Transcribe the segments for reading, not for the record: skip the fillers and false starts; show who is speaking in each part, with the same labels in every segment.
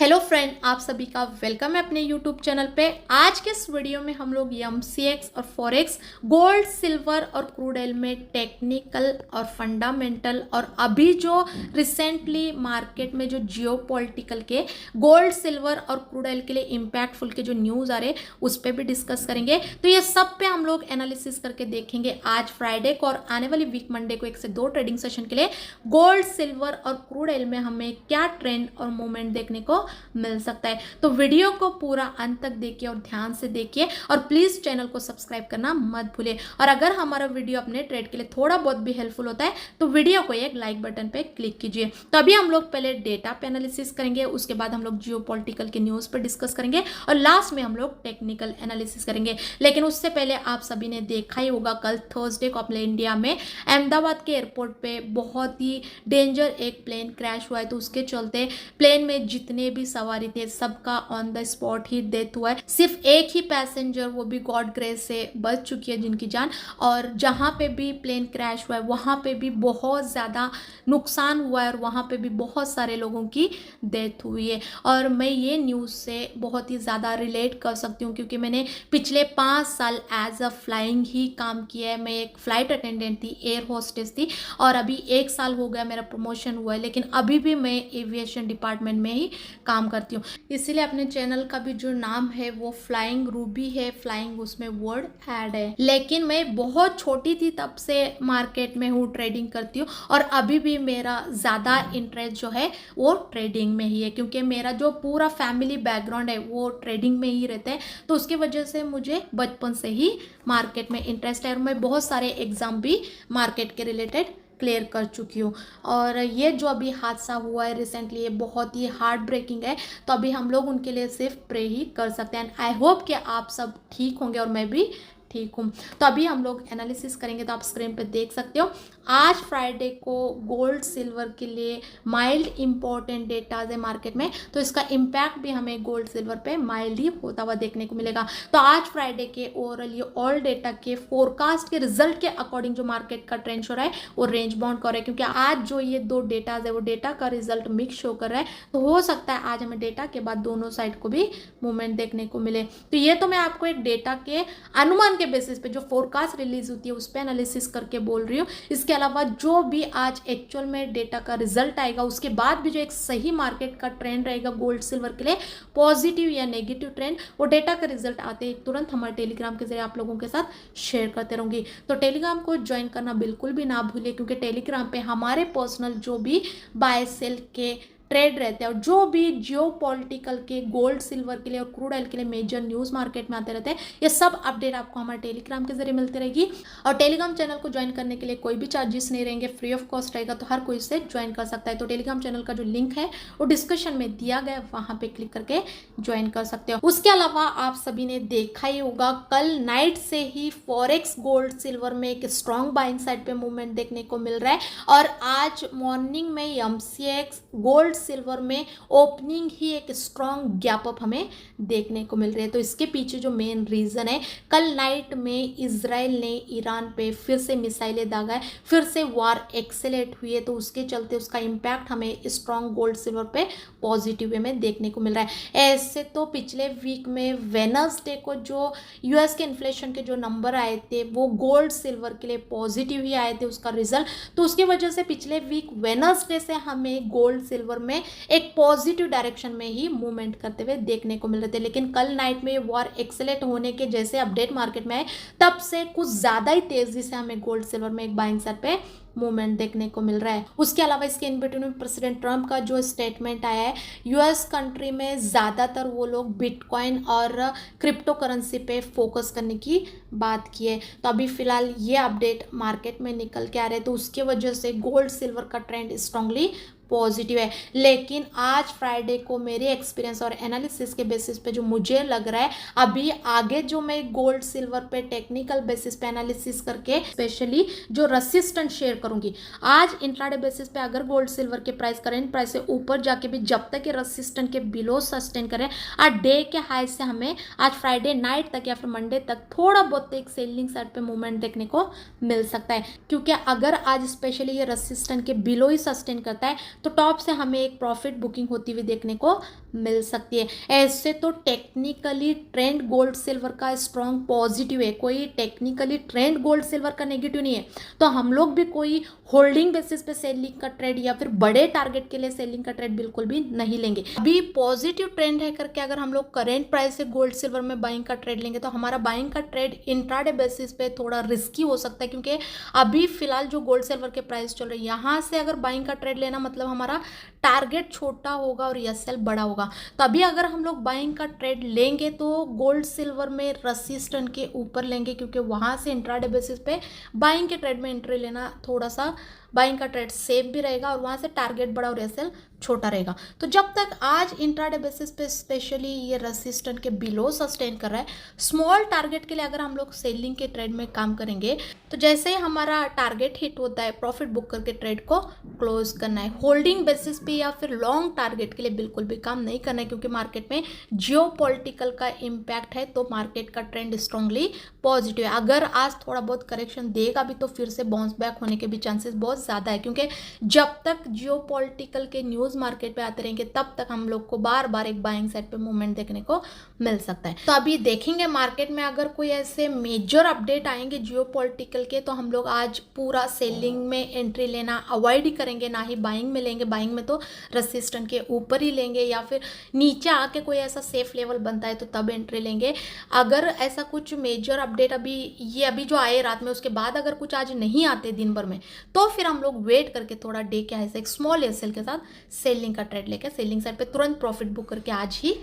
Speaker 1: Hello friend, आप सभी का वेलकम है अपने यूट्यूब चैनल पे। आज के इस वीडियो में हम लोग एमसीएक्स और फॉरेक्स, गोल्ड, सिल्वर और क्रूड ऑयल में टेक्निकल और फंडामेंटल और अभी जो रिसेंटली मार्केट में जो जियोपॉलिटिकल के गोल्ड, सिल्वर और क्रूड ऑयल के लिए इम्पैक्टफुल के जो न्यूज़ आ रहे उस पर भी डिस्कस करेंगे। तो ये सब पे हम लोग एनालिसिस करके देखेंगे आज फ्राइडे को और आने वाली वीक मंडे को 1 से 2 ट्रेडिंग सेशन के लिए गोल्ड, सिल्वर और क्रूड ऑयल में हमें क्या ट्रेंड और मूवमेंट देखने को मिल सकता है। तो वीडियो को पूरा अंत तक देखिए और ध्यान से देखिए और प्लीज चैनल को सब्सक्राइब करना मत भूलिए। और अगर हमारा वीडियो अपने ट्रेड के लिए थोड़ा बहुत भी हेल्पफुल होता है तो वीडियो को एक लाइक बटन पे क्लिक कीजिए। तो अभी हम लोग पहले डेटा पे एनालिसिस करेंगे, उसके बाद हम लोग जियोपॉलिटिकल के न्यूज पर डिस्कस करेंगे और लास्ट में हम लोग टेक्निकल एनालिसिस करेंगे। लेकिन उससे पहले आप सभी ने देखा ही होगा कल थर्सडे को अपने इंडिया में अहमदाबाद के एयरपोर्ट पे बहुत ही डेंजर एक प्लेन क्रैश हुआ है। तो उसके चलते प्लेन में जितने भी सवारी थे सबका on the spot he death हुआ है। सिर्फ एक ही पैसेंजर, वो भी गॉड ग्रेस से बच चुकी है जिनकी जान। और जहाँ पे भी प्लेन क्रैश हुआ है वहाँ पे भी बहुत ज़्यादा नुकसान हुआ है और वहाँ पे भी बहुत सारे लोगों की डेथ हुई है। और मैं ये न्यूज़ से बहुत ही ज़्यादा रिलेट कर सकती हूँ क्योंकि मैंने पिछले 5 साल एज अ फ्लाइंग ही काम किया है। मैं एक फ़्लाइट अटेंडेंट थी, एयर होस्टेस थी और अभी 1 साल हो गया मेरा प्रमोशन हुआ है, लेकिन अभी भी मैं एविएशन डिपार्टमेंट में ही काम करती हूँ। इसीलिए अपने चैनल का भी जो नाम है वो फ्लाइंग रूबी है, फ्लाइंग उसमें वर्ड ऐड है। लेकिन मैं बहुत छोटी थी तब से मार्केट में हूँ, ट्रेडिंग करती हूँ और अभी भी मेरा ज़्यादा इंटरेस्ट जो है वो ट्रेडिंग में ही है क्योंकि मेरा जो पूरा फैमिली बैकग्राउंड है वो ट्रेडिंग में ही रहता है। तो उसकी वजह से मुझे बचपन से ही मार्केट में इंटरेस्ट है और मैं बहुत सारे एग्जाम भी मार्केट के रिलेटेड क्लियर कर चुकी हूँ। और ये जो अभी हादसा हुआ है रिसेंटली, ये बहुत ही हार्ट ब्रेकिंग है। तो अभी हम लोग उनके लिए सिर्फ प्रे ही कर सकते हैं। आई होप कि आप सब ठीक होंगे और मैं भी ठीक हूँ। तो अभी हम लोग एनालिसिस करेंगे। तो आप स्क्रीन पे देख सकते हो आज फ्राइडे को गोल्ड, सिल्वर के लिए माइल्ड इंपॉर्टेंट डेटाज है मार्केट में। तो इसका इम्पैक्ट भी हमें गोल्ड, सिल्वर पे माइल्ड ही होता हुआ देखने को मिलेगा। तो आज फ्राइडे के ओवरऑल ये ऑल डेटा के फोरकास्ट के रिजल्ट के अकॉर्डिंग जो मार्केट का ट्रेंड हो रहा है वो रेंज बाउंड कर रहा है क्योंकि आज जो ये 2 डेटाज है वो डेटा का रिजल्ट मिक्स शो कर रहा है। तो हो सकता है आज हमें डेटा के बाद दोनों साइड को भी मूवमेंट देखने को मिले। तो ये तो मैं आपको एक डेटा के अनुमान के बेसिस पे जो फोरकास्ट रिलीज होती है उस पर एनालिसिस करके बोल रही हूँ। इसके अलावा जो भी आज एक्चुअल में डेटा का रिजल्ट आएगा उसके बाद भी जो एक सही मार्केट का ट्रेंड रहेगा गोल्ड, सिल्वर के लिए, पॉजिटिव या नेगेटिव ट्रेंड, वो डेटा का रिजल्ट आते ही तुरंत हमारे टेलीग्राम के जरिए आप लोगों के साथ शेयर करते रहूंगी। तो टेलीग्राम को ज्वाइन करना बिल्कुल भी ना भूलिए क्योंकि टेलीग्राम पे हमारे पर्सनल जो भी बाय सेल के ट्रेड रहते हैं और जो भी जियोपॉलिटिकल के गोल्ड, सिल्वर के लिए और क्रूड ऑयल के लिए मेजर न्यूज़ मार्केट में आते रहते हैं, ये सब अपडेट आपको हमारे टेलीग्राम के जरिए मिलती रहेगी। और टेलीग्राम चैनल को ज्वाइन करने के लिए कोई भी चार्जेस नहीं रहेंगे, फ्री ऑफ कॉस्ट रहेगा। तो हर कोई इसे ज्वाइन कर सकता है। तो टेलीग्राम चैनल का जो लिंक है वो डिस्क्रिप्शन में दिया गया है, वहाँ पे क्लिक करके ज्वाइन कर सकते हो। उसके अलावा आप सभी ने देखा ही होगा कल नाइट से ही फॉरेक्स, गोल्ड, सिल्वर में एक स्ट्रॉन्ग बाइंग साइड पे मूवमेंट देखने को मिल रहा है और आज मॉर्निंग में एमसीएक्स, गोल्ड, सिल्वर में ओपनिंग ही एक स्ट्रॉन्ग गैप अप हमें देखने को मिल रही है। तो इसके पीछे जो मेन रीजन है, कल नाइट में इजराइल ने ईरान पे फिर से मिसाइलें दागा है, फिर से वार एक्सेलेट हुई है। तो उसके चलते उसका इम्पैक्ट हमें स्ट्रॉन्ग गोल्ड, सिल्वर पे पॉजिटिव वे में देखने को मिल रहा है। ऐसे तो पिछले वीक में वेडनेसडे को जो यूएस के इन्फ्लेशन के जो नंबर आए थे वो गोल्ड, सिल्वर के लिए पॉजिटिव ही आए थे उसका रिजल्ट। तो उसकी वजह से पिछले वीक वेडनेसडे से हमें गोल्ड, सिल्वर में एक पॉजिटिव डायरेक्शन में ही मूवमेंट करते हुए देखने को मिल रहे थे। लेकिन कल नाइट में वॉर एक्सेलेट होने के जैसे अपडेट मार्केट में आए तब से कुछ ज़्यादा ही तेज़ी से हमें गोल्ड, सिल्वर में एक बाइंग साइड पे मूवमेंट देखने को मिल रहा है। उसके अलावा इसके इन बिटवीन में प्रेसिडेंट ट्रंप का जो स्टेटमेंट आया है, यूएस कंट्री में ज़्यादातर वो लोग बिटकॉइन और क्रिप्टो करेंसी पे फोकस करने की बात की है। तो अभी फिलहाल ये अपडेट मार्केट में निकल के आ रहे हैं तो उसके वजह से गोल्ड, सिल्वर का ट्रेंड स्ट्रांगली पॉजिटिव है। लेकिन आज फ्राइडे को मेरे एक्सपीरियंस और एनालिसिस के बेसिस पे जो मुझे लग रहा है, अभी आगे जो मैं गोल्ड, सिल्वर पे टेक्निकल बेसिस पे एनालिसिस करके स्पेशली जो रेसिस्टेंस शेयर करूंगी, आज इंट्राडे बेसिस पे अगर गोल्ड, सिल्वर के प्राइस करेंट प्राइस से ऊपर जाके भी जब तक ये रेसिस्टेंस के बिलो सस्टेन करें, आज डे के हाई से हमें आज फ्राइडे नाइट तक या फिर मंडे तक थोड़ा बहुत एक सेलिंग साइड पे मूवमेंट देखने को मिल सकता है। क्योंकि अगर आज स्पेशली ये रेसिस्टेंस के बिलो ही सस्टेन करता है तो टॉप से हमें एक प्रॉफिट बुकिंग होती हुई देखने को मिल सकती है। ऐसे तो टेक्निकली ट्रेंड गोल्ड सिल्वर का स्ट्रॉन्ग पॉजिटिव है, कोई टेक्निकली ट्रेंड गोल्ड सिल्वर का नेगेटिव नहीं है। तो हम लोग भी कोई होल्डिंग बेसिस पे सेलिंग का ट्रेड या फिर बड़े टारगेट के लिए सेलिंग का ट्रेड बिल्कुल भी नहीं लेंगे। अभी पॉजिटिव ट्रेंड है करके अगर हम लोग करेंट प्राइस से गोल्ड सिल्वर में बाइंग का ट्रेड लेंगे तो हमारा बाइंग का ट्रेड इंट्राडे बेसिस पे थोड़ा रिस्की हो सकता है, क्योंकि अभी फिलहाल जो गोल्ड सिल्वर के प्राइस चल रहे हैं यहाँ से अगर बाइंग का ट्रेड लेना मतलब हमारा टारगेट छोटा होगा और एसएल बड़ा होगा। तो अभी अगर हम लोग बाइंग का ट्रेड लेंगे तो गोल्ड सिल्वर में रेजिस्टेंस के ऊपर लेंगे, क्योंकि वहाँ से इंट्राडे बेसिस पे बाइंग के ट्रेड में एंट्री लेना थोड़ा सा बाइंग का ट्रेड सेफ भी रहेगा और वहाँ से टारगेट बड़ा और एसएल छोटा रहेगा। तो जब तक आज इंट्राडे बेसिस पे स्पेशली ये रेजिस्टेंस के बिलो सस्टेन कर रहा है, स्मॉल टारगेट के लिए अगर हम लोग सेलिंग के ट्रेड में काम करेंगे तो जैसे ही हमारा टारगेट हिट होता है प्रॉफिट बुक करके ट्रेड को क्लोज करना है। होल्डिंग बेसिस पे या फिर लॉन्ग टारगेट के लिए बिल्कुल भी काम नहीं करना है, क्योंकि मार्केट में जियोपॉलिटिकल का इम्पैक्ट है। तो मार्केट का ट्रेंड स्ट्रांगली पॉजिटिव है। अगर आज थोड़ा बहुत करेक्शन देगा भी तो फिर से बाउंस बैक होने के भी चांसेस बहुत ज़्यादा है, क्योंकि जब तक जियोपॉलिटिकल के न्यूज़ मार्केट पे आते रहेंगे तब तक हम लोग को बार बार एक बाइंग साइड पे मूवमेंट देखने को मिल सकता है। तो अभी देखेंगे मार्केट में अगर कोई ऐसे मेजर अपडेट आएंगे जियोपॉलिटिकल के तो हम लोग आज पूरा सेलिंग में एंट्री लेना अवॉइड ही करेंगे, ना ही बाइंग में लेंगे। बाइंग में तो रेजिस्टेंस के ऊपर ही लेंगे या फिर नीचे आके कोई ऐसा सेफ लेवल बनता है तो तब एंट्री लेंगे। अगर ऐसा कुछ मेजर अपडेट अभी जो आए रात में उसके बाद अगर कुछ आज नहीं आते दिन भर में तो फिर हम लोग वेट करके थोड़ा डे के हाई से एक स्मॉल एसएल के साथ सेलिंग का ट्रेड लेके सेलिंग साइड पे तुरंत प्रॉफिट बुक करके आज ही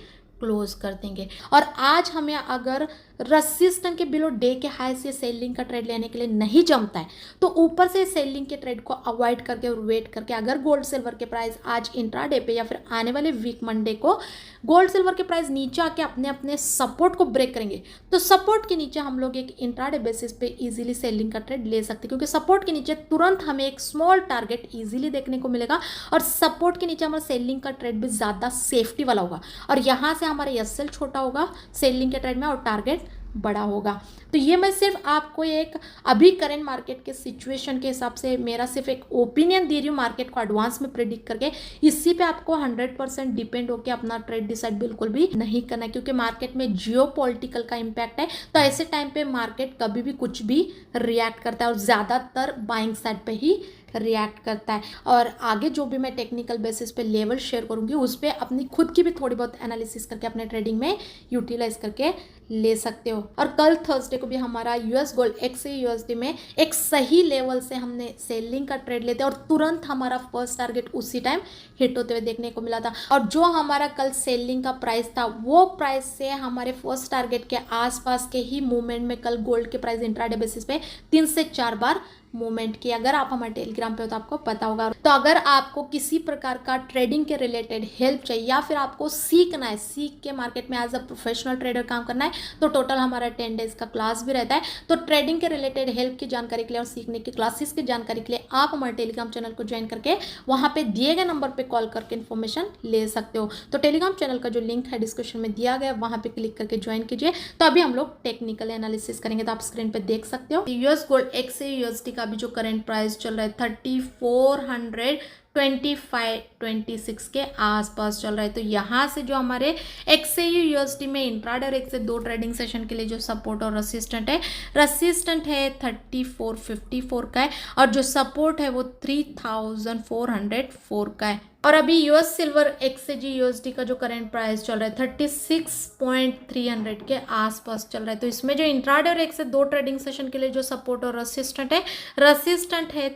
Speaker 1: क्लोज कर देंगे। और आज हमें अगर रेजिस्टेंस के बिलो डे के हाई से सेलिंग का ट्रेड लेने के लिए नहीं जमता है तो ऊपर से सेलिंग के ट्रेड को अवॉइड करके और वेट करके अगर गोल्ड सिल्वर के प्राइस आज इंट्राडे पे या फिर आने वाले वीक मंडे को गोल्ड सिल्वर के प्राइस नीचे आके अपने अपने सपोर्ट को ब्रेक करेंगे तो सपोर्ट के नीचे हम लोग एक इंट्राडे बेसिस पे इजीली सेलिंग का ट्रेड ले सकते हैं, क्योंकि सपोर्ट के नीचे तुरंत हमें एक स्मॉल टारगेट इजीली देखने को मिलेगा और सपोर्ट के नीचे हमारा सेलिंग का ट्रेड भी ज़्यादा सेफ्टी वाला होगा और यहाँ से हमारा एसएल छोटा होगा सेलिंग के ट्रेड में और टारगेट बड़ा होगा। तो ये मैं सिर्फ आपको एक अभी करंट मार्केट के सिचुएशन के हिसाब से मेरा सिर्फ एक ओपिनियन दे रही हूँ मार्केट को एडवांस में प्रेडिक्ट करके। इसी पे आपको 100% डिपेंड होकर अपना ट्रेड डिसाइड बिल्कुल भी नहीं करना है, क्योंकि मार्केट में जियोपॉलिटिकल का इम्पैक्ट है। तो ऐसे टाइम पे मार्केट कभी भी कुछ भी रिएक्ट करता है और ज़्यादातर बाइंग साइड पे ही रिएक्ट करता है। और आगे जो भी मैं टेक्निकल बेसिस पे लेवल शेयर करूंगी उस पर अपनी खुद की भी थोड़ी बहुत एनालिसिस करके अपने ट्रेडिंग में यूटिलाइज करके ले सकते हो। और कल थर्सडे को भी हमारा यूएस गोल्ड XAUSD में एक सही लेवल से हमने सेलिंग का ट्रेड लेते और तुरंत हमारा फर्स्ट टारगेट उसी टाइम हिट होते हुए देखने को मिला था। और जो हमारा कल सेलिंग का प्राइस था वो प्राइस से हमारे फर्स्ट टारगेट के आसपास के ही मूवमेंट में कल गोल्ड के प्राइस इंट्राडे बेसिस पे 3 से 4 बार मूवमेंट की। अगर आप हमारे टेलीग्राम पे हो तो आपको पता होगा। तो अगर आपको किसी प्रकार का ट्रेडिंग के रिलेटेड हेल्प चाहिए या फिर आपको सीखना है, सीख के मार्केट में एज अ प्रोफेशनल ट्रेडर काम करना है तो टोटल हमारा 10 डेज का क्लास भी रहता है। तो ट्रेडिंग के रिलेटेड हेल्प की जानकारी के लिए और सीखने की क्लासेस की जानकारी के लिए आप हमारे टेलीग्राम चैनल को ज्वाइन करके वहाँ पे दिए गए नंबर पर कॉल करके इन्फॉर्मेशन ले सकते हो। तो टेलीग्राम चैनल का जो लिंक है डिस्क्रिप्शन में दिया गया वहाँ पे क्लिक करके ज्वाइन कीजिए। तो अभी हम लोग टेक्निकल एनालिसिस करेंगे। तो आप स्क्रीन पे देख सकते हो यूएस गोल्ड XAUSD का भी जो करंट प्राइस चल रहा है 3425-26 के आसपास चल रहा है। तो यहाँ से जो हमारे XAUSD में इंट्राडे और 1 से 2 ट्रेडिंग सेशन के लिए जो सपोर्ट और रेसिस्टेंट है 3454 का है और जो सपोर्ट है वो 3404 का है। और अभी यूएस सिल्वर XAUSD का जो करंट प्राइस चल रहा है 36.300 के आसपास चल रहा है। तो इसमें जो इंट्राडे और 1 से 2 ट्रेडिंग सेशन के लिए जो सपोर्ट और रेसिस्टेंट है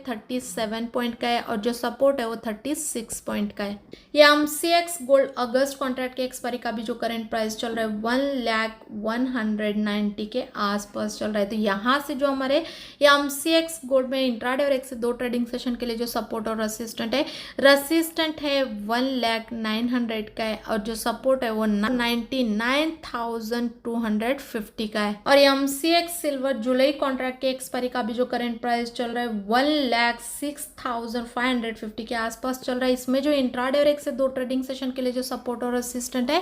Speaker 1: 37 पॉइंट का है और जो सपोर्ट है वो 36 पॉइंट का है। ये MCX गोल्ड अगस्त कॉन्ट्रैक्ट के एक्सपायरी का भी जो करंट प्राइस चल रहा है 1,190 के आसपास चल रहा है। तो यहाँ से जो हमारे ये MCX गोल्ड में इंट्राडे और 1 से 2 ट्रेडिंग सेशन के लिए जो सपोर्ट और रेसिस्टेंट रसिस्टेंट है 1,09,000 का है और जो सपोर्ट है वो 99,250 का है। और MCX सिल्वर जुलाई कॉन्ट्रैक्ट के एक्सपायरी का भी जो करंट प्राइस चल रहा है 1,06,550 के आसपास चल रहा है। इसमें जो इंट्राडे और 1 से 2 ट्रेडिंग सेशन के लिए जो सपोर्ट और रसिस्टेंट है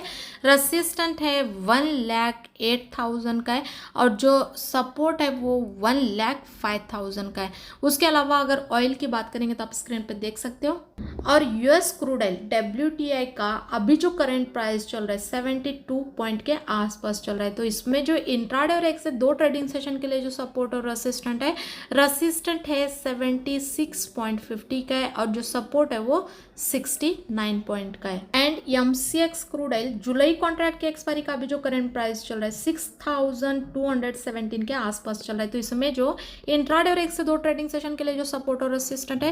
Speaker 1: 1,08,000 का है और जो सपोर्ट है वो 1,05,000 का है। उसके अलावा अगर ऑयल की बात करेंगे तो आप स्क्रीन पे देख सकते हो। और यूएस क्रूड ऑयल WTI का अभी जो करंट प्राइस चल रहा है 72 पॉइंट के आसपास चल रहा है। तो इसमें जो इंट्राडे और 1 से 2 ट्रेडिंग सेशन के लिए जो सपोर्ट और रसिस्टेंट है 76.50 का है और जो सपोर्ट है वो 69 पॉइंट का है। And MCX crude oil July contract के एक्सपायरी का भी जो करंट प्राइस चल रहा है 6,217 के आसपास चल रहा है। तो इसमें जो इंट्राडे और 1 से 2 ट्रेडिंग सेशन के लिए जो सपोर्ट और रसिस्टेंट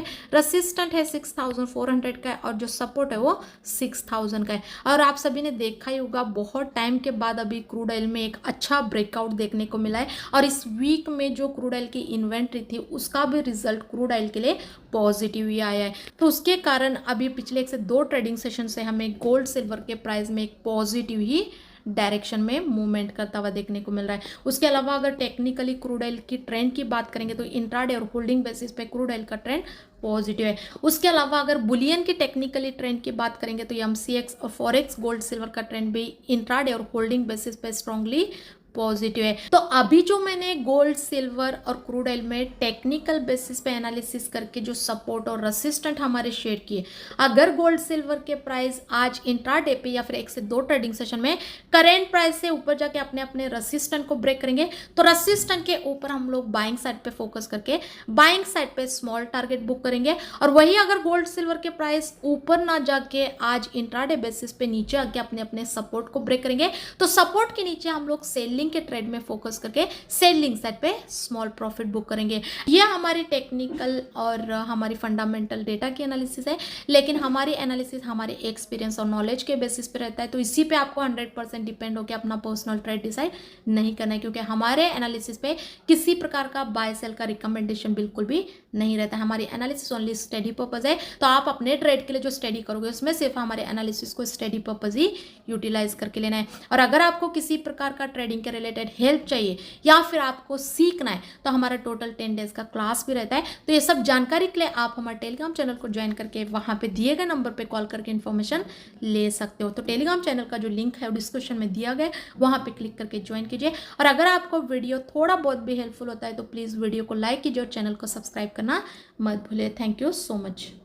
Speaker 1: है 6,400 का है और जो सपोर्ट है वो 6,000 का है। और आप सभी ने देखा ही होगा बहुत टाइम के बाद अभी क्रूड ऑयल में एक अच्छा ब्रेकआउट देखने को मिला है और इस वीक में जो क्रूड ऑयल की इन्वेंट्री थी उसका भी रिजल्ट क्रूड ऑयल के लिए पॉजिटिव ही आया है। तो उसके कारण अभी पिछले 1 से 2 ट्रेडिंग सेशन से हमें गोल्ड सिल्वर के प्राइस में एक पॉजिटिव ही डायरेक्शन में मूवमेंट करता हुआ देखने को मिल रहा है। उसके अलावा अगर टेक्निकली क्रूड ऑयल की ट्रेंड की बात करेंगे तो इंट्राडे और होल्डिंग बेसिस पे क्रूड ऑयल का ट्रेंड पॉजिटिव है। उसके अलावा अगर बुलियन की टेक्निकली ट्रेंड की बात करेंगे तो MCX और फॉरेक्स गोल्ड सिल्वर का ट्रेंड भी इंट्राडे और होल्डिंग बेसिस पे स्ट्रांगली पॉजिटिव है। तो अभी जो मैंने गोल्ड सिल्वर और क्रूड ऑयल में टेक्निकल बेसिस पे एनालिसिस करके जो सपोर्ट और रेसिस्टेंट हमारे शेयर किए, अगर गोल्ड सिल्वर के प्राइस आज इंट्राडे पे या फिर 1 से 2 ट्रेडिंग सेशन में करेंट प्राइस से ऊपर जाके अपने अपने रेसिस्टेंट को ब्रेक करेंगे तो रेसिस्टेंट के ऊपर हम लोग बाइंग साइड पे फोकस करके बाइंग साइड पे स्मॉल टारगेट बुक करेंगे। और वही अगर गोल्ड सिल्वर के प्राइस ऊपर ना जाके आज इंट्राडे बेसिस पे नीचे आके अपने अपने सपोर्ट को ब्रेक करेंगे तो सपोर्ट के नीचे हम लोग सेलिंग के ट्रेड में फोकस करके सेलिंग साइड पे स्मॉल प्रॉफिट बुक करेंगे। ये हमारी टेक्निकल और हमारी फंडामेंटल डेटा की एनालिसिस है, लेकिन हमारी एनालिसिस हमारे एक्सपीरियंस और नॉलेज के बेसिस पे रहता है। तो इसी पे आपको 100% डिपेंड होकर अपना पर्सनल ट्रेड डिसाइड नहीं करना है, क्योंकि हमारे एनालिसिस पे किसी प्रकार का बाय सेल का रिकमेंडेशन बिल्कुल भी नहीं रहता है। हमारी एनालिसिस ओनली स्टडी पर्पज है। तो आप अपने ट्रेड के लिए जो स्टडी करोगे उसमें सिर्फ हमारे एनालिसिस को स्टडी पर्पज ही यूटिलाइज करके लेना है। और अगर आपको किसी प्रकार का ट्रेडिंग के रिलेटेड हेल्प चाहिए या फिर आपको सीखना है तो हमारा टोटल 10 डेज का क्लास भी रहता है। तो ये सब जानकारी के लिए आप हमारे टेलीग्राम चैनल को ज्वाइन करके वहां पे दिए गए नंबर पे कॉल करके इन्फॉर्मेशन ले सकते हो। तो टेलीग्राम चैनल का जो लिंक है वो डिस्क्रिप्शन में दिया गया है, वहां पे क्लिक करके ज्वाइन कीजिए। और अगर आपको वीडियो थोड़ा बहुत भी हेल्पफुल होता है तो प्लीज़ वीडियो को लाइक कीजिए और चैनल को सब्सक्राइब करना मत भूलिए। Thank you so much.